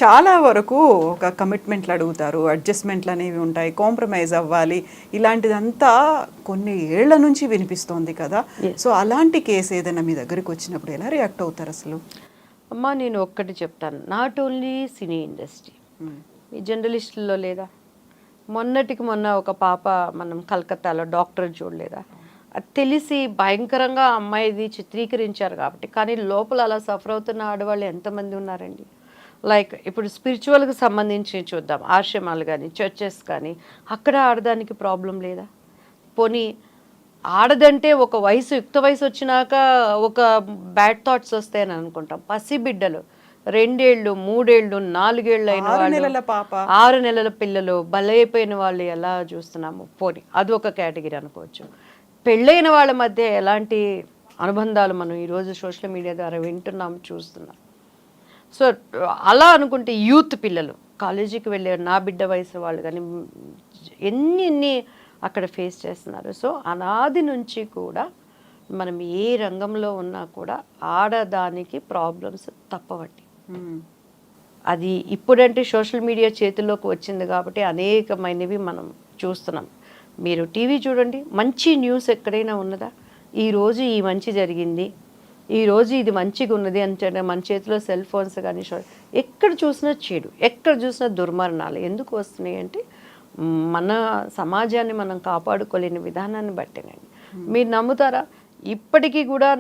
చాలా వరకు ఒక కమిట్మెంట్లు అడుగుతారు, అడ్జస్ట్మెంట్లు అనేవి ఉంటాయి, కాంప్రమైజ్ అవ్వాలి, ఇలాంటిదంతా కొన్ని ఏళ్ల నుంచి వినిపిస్తోంది కదా. సో అలాంటి కేసు ఏదైనా మీ దగ్గరికి వచ్చినప్పుడు ఎలా రియాక్ట్ అవుతారు అసలు? అమ్మా నేను ఒక్కటి చెప్తాను, నాట్ ఓన్లీ సినీ ఇండస్ట్రీ, ఈ జర్నలిస్టుల్లో లేదా, మొన్నటికి మొన్న ఒక పాప మనం కలకత్తాలో డాక్టర్ చూడలేదా, అది తెలిసి భయంకరంగా అమ్మాయిది చిత్రీకరించారు కాబట్టి, కానీ లోపల అలా సఫర్ అవుతున్న ఆడవాళ్ళు ఎంతమంది ఉన్నారండి. లైక్ ఇప్పుడు స్పిరిచువల్కి సంబంధించి చూద్దాం, ఆశ్రమాలు కానీ చర్చెస్ కానీ, అక్కడ ఆడదానికి ప్రాబ్లం లేదా? పోనీ ఆడదంటే ఒక వయసు, యుక్త వయసు వచ్చినాక ఒక బ్యాడ్ థాట్స్ వస్తాయని అనుకుంటాం. పసిబిడ్డలు 2 ఏళ్ళు 3 ఏళ్ళు 4 ఏళ్ళు అయిన వాళ్ళు, 6 నెలల పిల్లలు బలైపోయిన వాళ్ళు ఎలా చూస్తున్నాము. పోనీ అది ఒక కేటగిరీ అనుకోవచ్చు. పెళ్ళైన వాళ్ళ మధ్య ఎలాంటి అనుబంధాలు మనం ఈరోజు సోషల్ మీడియా ద్వారా వింటున్నాం, చూస్తున్నాం. సో అలా అనుకుంటే యూత్ పిల్లలు కాలేజీకి వెళ్ళే నా బిడ్డ వయసు వాళ్ళు కానీ ఎన్ని అక్కడ ఫేస్ చేస్తున్నారు. సో అనాది నుంచి కూడా మనం ఏ రంగంలో ఉన్నా కూడా ఆడదానికి ప్రాబ్లమ్స్ తప్పవండి. అది ఇప్పుడంటే సోషల్ మీడియా చేతుల్లోకి వచ్చింది కాబట్టి అనేకమైనవి మనం చూస్తున్నాం. మీరు టీవీ చూడండి, మంచి న్యూస్ ఎక్కడైనా ఉన్నదా? ఈరోజు ఈ మంచి జరిగింది, ఈరోజు ఇది మంచిగా ఉన్నది అంటే మన చేతిలో సెల్ ఫోన్స్ కానీ ఎక్కడ చూసినా చెడు, ఎక్కడ చూసినా దుర్మరణాలు ఎందుకు వస్తున్నాయి అంటే మన సమాజాన్ని మనం కాపాడుకోలేని విధానాన్ని బట్టేనండి. మీరు నమ్ముతారా, ఇప్పటికీ కూడా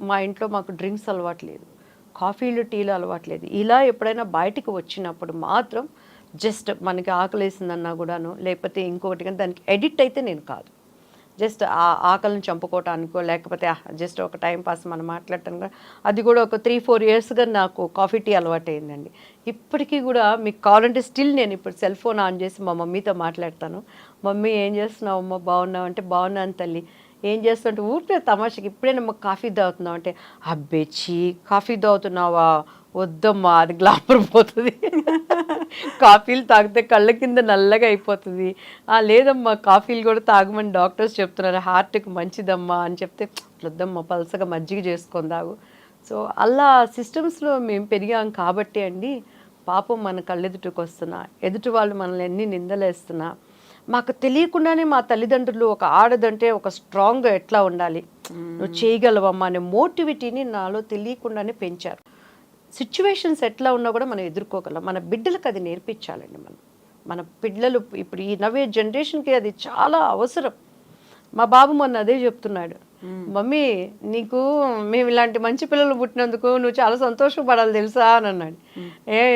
మా ఇంట్లో మాకు డ్రింక్స్ అలవాట్లేదు, కాఫీలు టీలు అలవాట్లేదు. ఇలా ఎప్పుడైనా బయటికి వచ్చినప్పుడు మాత్రం జస్ట్ మనకి ఆకలేసిందన్నా కూడాను, లేకపోతే ఇంకొకటి కానీ దానికి ఎడిక్ట్ అయితే నేను కాదు. జస్ట్ ఆ ఆకలిని చంపుకోవటానికో, లేకపోతే జస్ట్ ఒక టైం పాస్ మనం మాట్లాడటానికి, అది కూడా ఒక 3-4 ఇయర్స్గా నాకు కాఫీ టీ అలవాటు అయిందండి. ఇప్పటికీ కూడా మీకు కావాలంటే స్టిల్ నేను ఇప్పుడు సెల్ ఫోన్ ఆన్ చేసి మా మమ్మీతో మాట్లాడతాను. మమ్మీ ఏం చేస్తున్నావు అమ్మ, బాగున్నావు అంటే బాగున్నాను తల్లి, ఏం చేస్తుంటే ఊరికే తమాషకి ఇప్పుడైనా మాకు కాఫీ తాగుతున్నావు అంటే అబ్బేచి కాఫీ తాగుతున్నావా, వద్దమ్మా అది గ్లామర్ పోతుంది, కాఫీలు తాగితే కళ్ళ కింద నల్లగా అయిపోతుంది, లేదమ్మా కాఫీలు కూడా తాగమని డాక్టర్స్ చెప్తున్నారు, హార్ట్కి మంచిదమ్మా అని చెప్తే వద్దమ్మా పలసగా మజ్జిగ చేసుకొని తాగు. సో అలా సిస్టమ్స్లో మేము పెరిగాం కాబట్టి అండి, పాపం మన కళ్ళెదుటికి వస్తున్నా, ఎదుటి వాళ్ళు మనల్ని ఎన్ని నిందలేస్తున్నా మాకు తెలియకుండానే మా తల్లిదండ్రులు ఒక ఆడదంటే ఒక స్ట్రాంగ్గా ఎట్లా ఉండాలి, నువ్వు చేయగలవమ్మా అనే మోటివిటీని నాలో తెలియకుండానే పెంచారు. సిచ్యువేషన్స్ ఎట్లా ఉన్నా కూడా మనం ఎదుర్కోగలం. మన బిడ్డలకు అది నేర్పించాలండి. మన పిల్లలు ఇప్పుడు ఈ నవ్వే జనరేషన్కి అది చాలా అవసరం. మా బాబు మొన్న అదే చెప్తున్నాడు, మమ్మీ నీకు మేము ఇలాంటి మంచి పిల్లలు పుట్టినందుకు నువ్వు చాలా సంతోషపడాలి తెలుసా అని అన్నాడు.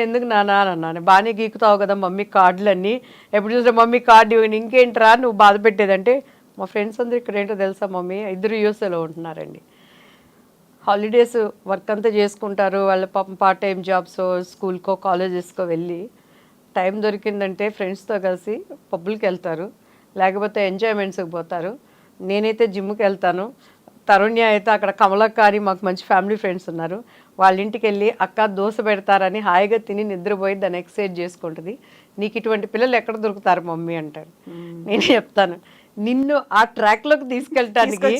ఎందుకు నాన్న అని అన్నాను. బాగానే గీకుతావు కదా మమ్మీ కార్డులన్నీ, ఎప్పుడు చూసినా మమ్మీ కార్డు ఇవ్వండి, ఇంకేంట్రా నువ్వు బాధ పెట్టేదంటే, మా ఫ్రెండ్స్ అందరూ ఇక్కడ ఏంటో తెలుసా మమ్మీ, 2 యూఎస్ఏలో ఉంటున్నారండి. హాలిడేస్ వర్క్ అంతా చేసుకుంటారు, వాళ్ళ పాపం పార్ట్ టైం జాబ్స్, స్కూల్కో కాలేజెస్కో వెళ్ళి టైం దొరికిందంటే ఫ్రెండ్స్తో కలిసి పబ్బులకి వెళ్తారు, లేకపోతే ఎంజాయ్మెంట్స్కి పోతారు. నేనైతే జిమ్కి వెళ్తాను, తరుణ్య అయితే అక్కడ కమలక్క అని మాకు మంచి ఫ్యామిలీ ఫ్రెండ్స్ ఉన్నారు, వాళ్ళ ఇంటికి వెళ్ళి అక్క దోశ పెడతారని హాయిగా తిని నిద్రపోయి దాన్ని ఎక్సర్సైజ్ చేసుకుంటుంది. నీకు ఇటువంటి పిల్లలు ఎక్కడ దొరుకుతారు మమ్మీ అంటారు. నేను చెప్తాను, నిన్ను ఆ ట్రాక్లోకి తీసుకెళ్ళటానికి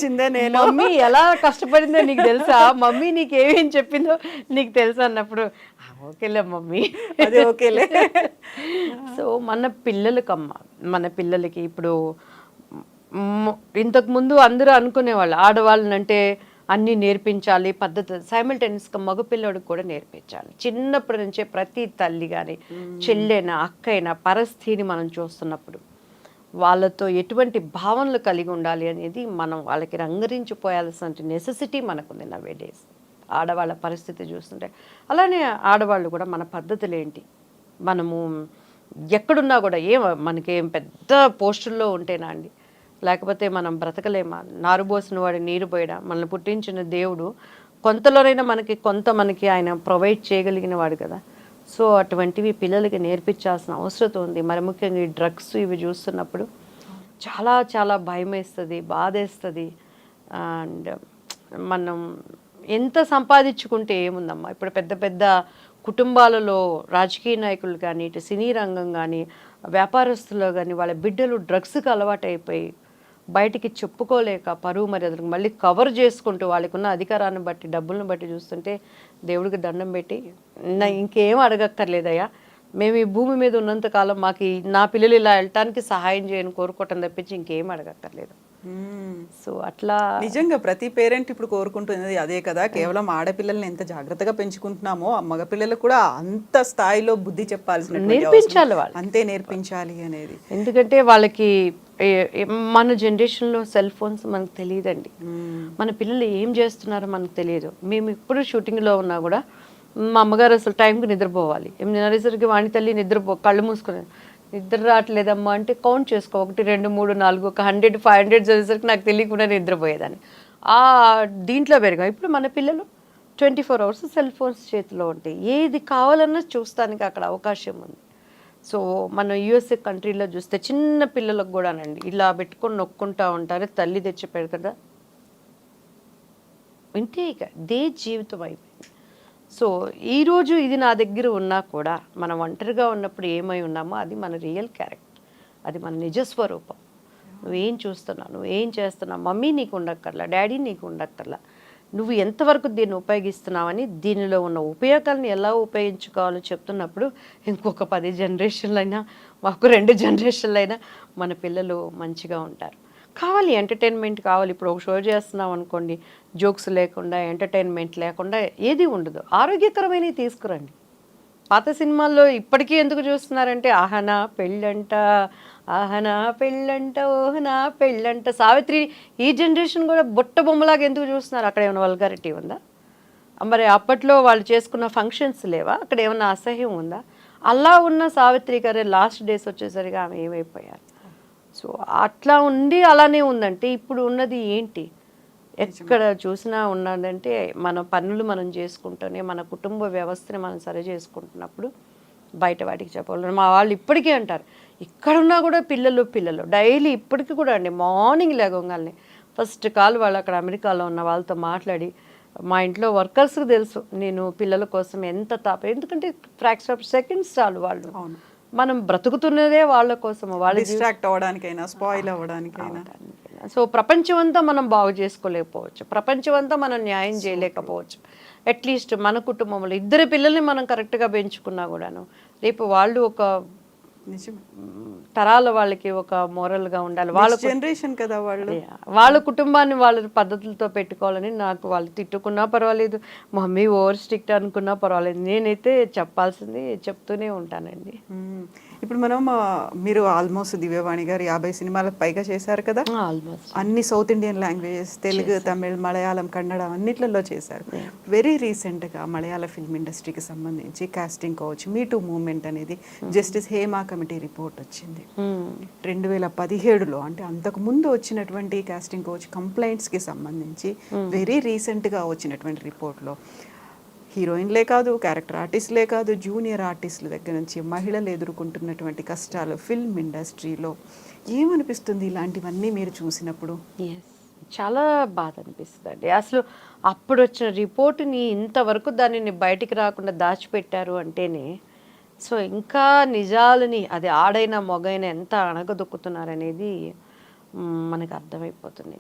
మమ్మీ ఎలా కష్టపడిందో నీకు తెలుసా, మమ్మీ నీకు ఏమేం చెప్పిందో నీకు తెలుసా అన్నప్పుడు ఓకేలే మమ్మీ, అదే ఓకేలే. సో మన పిల్లలకి ఇప్పుడు ఇంతకుముందు అందరూ అనుకునేవాళ్ళు ఆడవాళ్ళనంటే అన్నీ నేర్పించాలి, పద్ధతి సైమల్టేనియస్గా మగపిల్లడికి కూడా నేర్పించాలి. చిన్నప్పటి నుంచే ప్రతి తల్లి కానీ చెల్లెనా అక్కైనా పరస్థితిని మనం చూస్తున్నప్పుడు వాళ్ళతో ఎటువంటి భావనలు కలిగి ఉండాలి అనేది మనం వాళ్ళకి రంగరించిపోయాల్సిన నెసెసిటీ మనకుంది నవే డేస్. ఆడవాళ్ళ పరిస్థితి చూస్తుంటే అలానే ఆడవాళ్ళు కూడా మన పద్ధతులు ఏంటి, మనము ఎక్కడున్నా కూడా మనకేం పెద్ద పోస్టుల్లో ఉంటేనా అండి, లేకపోతే మనం బ్రతకలేమా, నారుబోసిన వాడి నీరు పోయడా, మనల్ని పుట్టించిన దేవుడు కొంతలోనైనా మనకి ఆయన ప్రొవైడ్ చేయగలిగిన వాడు కదా. సో అటువంటివి పిల్లలకి నేర్పించాల్సిన అవసరం ఉంది. మరి ముఖ్యంగా ఈ డ్రగ్స్ ఇవి చూస్తున్నప్పుడు చాలా చాలా భయం వేస్తుంది, బాధేస్తుంది. అండ్ మనం ఎంత సంపాదించుకుంటే ఏముందమ్మా, ఇప్పుడు పెద్ద పెద్ద కుటుంబాలలో రాజకీయ నాయకులు కానీ, ఇటు సినీ రంగం కానీ, వ్యాపారస్తుల్లో కానీ వాళ్ళ బిడ్డలు డ్రగ్స్కి అలవాటు అయిపోయి బయటికి చెప్పుకోలేక పరువు మర్యాదలకు మళ్ళీ కవర్ చేసుకుంటూ వాళ్ళకున్న అధికారాన్ని బట్టి డబ్బులను బట్టి చూస్తుంటే దేవుడికి దండం పెట్టి ఇంకేం అడగక్కర్లేదయ్యా, మేము ఈ భూమి మీద ఉన్నంత కాలం మాకు నా పిల్లలు ఇలా వెళ్ళటానికి సహాయం చేయని కోరుకోవటం తప్పించి ఇంకేం అడగక్కర్లేదు. సో అట్లా నిజంగా ప్రతి పేరెంట్ ఇప్పుడు కోరుకుంటున్నది అదే కదా, కేవలం ఆడపిల్లల్ని ఎంత జాగ్రత్తగా పెంచుకుంటున్నామో ఆ మగపిల్లలకు కూడా అంత స్థాయిలో బుద్ధి చెప్పాల్సిన నేర్పించాలి వాళ్ళు, అంతే నేర్పించాలి అనేది. ఎందుకంటే వాళ్ళకి మన జనరేషన్లో సెల్ ఫోన్స్ మనకు తెలియదండి, మన పిల్లలు ఏం చేస్తున్నారో మనకు తెలియదు. మేము ఇప్పుడు షూటింగ్లో ఉన్నా కూడా మా అమ్మగారు అసలు టైంకి నిద్రపోవాలి, నిద్రసరికి వాణి తల్లి కళ్ళు మూసుకుని నిద్ర రావట్లేదమ్మా అంటే కౌంట్ చేసుకో 1 2 3 4 ఒక 100 500 చదివేసరికి నాకు తెలియకుండా నిద్రపోయేదాన్ని. దీంట్లో పెరిగా. ఇప్పుడు మన పిల్లలు 24 hours సెల్ ఫోన్స్ చేతిలో ఉంటాయి, ఏది కావాలన్నా చూస్తానికి అక్కడ అవకాశం ఉంది. సో మన యూఎస్ఏ కంట్రీలో చూస్తే చిన్న పిల్లలకు కూడానండి ఇలా పెట్టుకొని నొక్కుంటా ఉంటారు, తల్లి తెచ్చి పెడతా వింటే ఇక దే జీవితం అయిపోయింది. సో ఈరోజు ఇది నా దగ్గర ఉన్నా కూడా మనం ఒంటరిగా ఉన్నప్పుడు ఏమై ఉన్నామో అది మన రియల్ క్యారెక్టర్, అది మన నిజస్వరూపం. నువ్వేం చూస్తున్నావు, నువ్వేం చేస్తున్నావు, మమ్మీ నీకు ఉండక్కర్లా, డాడీ నీకు ఉండక్కర్లా, నువ్వు ఎంతవరకు దీన్ని ఉపయోగిస్తున్నావని, దీనిలో ఉన్న ఉపయోగాలను ఎలా ఉపయోగించుకోవాలో చెప్తున్నప్పుడు ఇంకొక 10 జనరేషన్లైనా మాకు 2 జనరేషన్లైనా మన పిల్లలు మంచిగా ఉంటారు. కావాలి ఎంటర్టైన్మెంట్ కావాలి. ఇప్పుడు ఒక షో చేస్తున్నాం అనుకోండి, జోక్స్ లేకుండా ఎంటర్టైన్మెంట్ లేకుండా ఏది ఉండదు. ఆరోగ్యకరమైనవి తీసుకురండి. పాత సినిమాల్లో ఇప్పటికీ ఎందుకు చూస్తున్నారంటే ఆహనా పెళ్ళంట, ఆహనా పెళ్ళంట, ఓహనా పెళ్ళంట, సావిత్రి. ఈ జనరేషన్ కూడా బుట్ట బొమ్మలాగా ఎందుకు చూస్తున్నారు? అక్కడ ఏమైనా వల్గారిటీ ఉందా? మరి అప్పట్లో వాళ్ళు చేసుకున్న ఫంక్షన్స్ లేవా? అక్కడ ఏమైనా అసహ్యం ఉందా? అలా ఉన్న సావిత్రి గారి లాస్ట్ డేస్ వచ్చేసరికి ఆమె ఏమైపోయారు? సో అట్లా ఉండి అలానే ఉందంటే ఇప్పుడు ఉన్నది ఏంటి? ఎక్కడ చూసినా ఉన్నదంటే మన పనులు మనం చేసుకుంటూనే మన కుటుంబ వ్యవస్థని మనం సరి చేసుకుంటున్నప్పుడు బయట వాటికి చెప్పాలి. మా వాళ్ళు ఇప్పటికీ అంటారు, ఇక్కడున్నా కూడా పిల్లలు డైలీ ఇప్పటికీ కూడా అండి, మార్నింగ్ లేవగానే ఫస్ట్ కాల్ వాళ్ళు అక్కడ అమెరికాలో ఉన్న వాళ్ళతో మాట్లాడి, మా ఇంట్లో వర్కర్స్కి తెలుసు నేను పిల్లల కోసం ఎంత ఎందుకంటే ఫ్రాక్షన్ ఆఫ్ సెకండ్స్ చాలు వాళ్ళు, మనం బ్రతుకుతున్నదే వాళ్ళ కోసం, వాళ్ళ డిస్ట్రాక్ట్ అవ్వడానికైనా స్పాయిల్ అవ్వడానికైనా. సో ప్రపంచం అంతా మనం బాగు చేసుకోలేకపోవచ్చు, ప్రపంచం అంతా మనం న్యాయం చేయలేకపోవచ్చు. అట్లీస్ట్ మన కుటుంబంలో 2 పిల్లల్ని మనం కరెక్ట్గా పెంచుకున్నా కూడాను రేపు వాళ్ళు ఒక తరాల వాళ్ళకి ఒక మోరల్గా ఉండాలి. వాళ్ళ జనరేషన్ కదా వాళ్ళు, వాళ్ళ కుటుంబాన్ని వాళ్ళ పద్ధతులతో పెట్టుకోవాలని. నాకు వాళ్ళు తిట్టుకున్నా పర్వాలేదు, మమ్మీ ఓవర్ స్ట్రిక్ట్ అనుకున్నా పర్వాలేదు, నేనైతే చెప్పాల్సింది చెప్తూనే ఉంటానండి. ఇప్పుడు మనం మీరు ఆల్మోస్ట్ దివ్యవాణి గారు 50 సినిమాలకు పైగా చేశారు కదా, ఆల్మోస్ట్ అన్ని south Indian languages, Telugu, Tamil, Malayalam, Kannada అన్నిట్లలో చేశారు. వెరీ రీసెంట్గా మలయాళ ఫిల్మ్ ఇండస్ట్రీకి సంబంధించి కాస్టింగ్ కావచ్చు, మీ టూ మూవ్మెంట్ అనేది జస్టిస్ హేమా కమిటీ రిపోర్ట్ వచ్చింది 2017లో. అంటే అంతకు ముందు వచ్చినటువంటి కాస్టింగ్ కోచ్ కంప్లైంట్స్కి సంబంధించి వెరీ రీసెంట్గా వచ్చినటువంటి రిపోర్ట్లో హీరోయిన్లే కాదు, క్యారెక్టర్ ఆర్టిస్టులే కాదు, జూనియర్ ఆర్టిస్టుల దగ్గర నుంచి మహిళలు ఎదుర్కొంటున్నటువంటి కష్టాలు ఫిల్మ్ ఇండస్ట్రీలో ఏమనిపిస్తుంది ఇలాంటివన్నీ మీరు చూసినప్పుడు? చాలా బాధ అనిపిస్తుంది అండి. అసలు అప్పుడు వచ్చిన రిపోర్టుని ఇంతవరకు దానిని బయటికి రాకుండా దాచిపెట్టారు అంటేనే, సో ఇంకా నిజాలని అది ఆడైనా మొగైనా ఎంత అణగదొక్కుతున్నారనేది మనకు అర్థమైపోతుంది.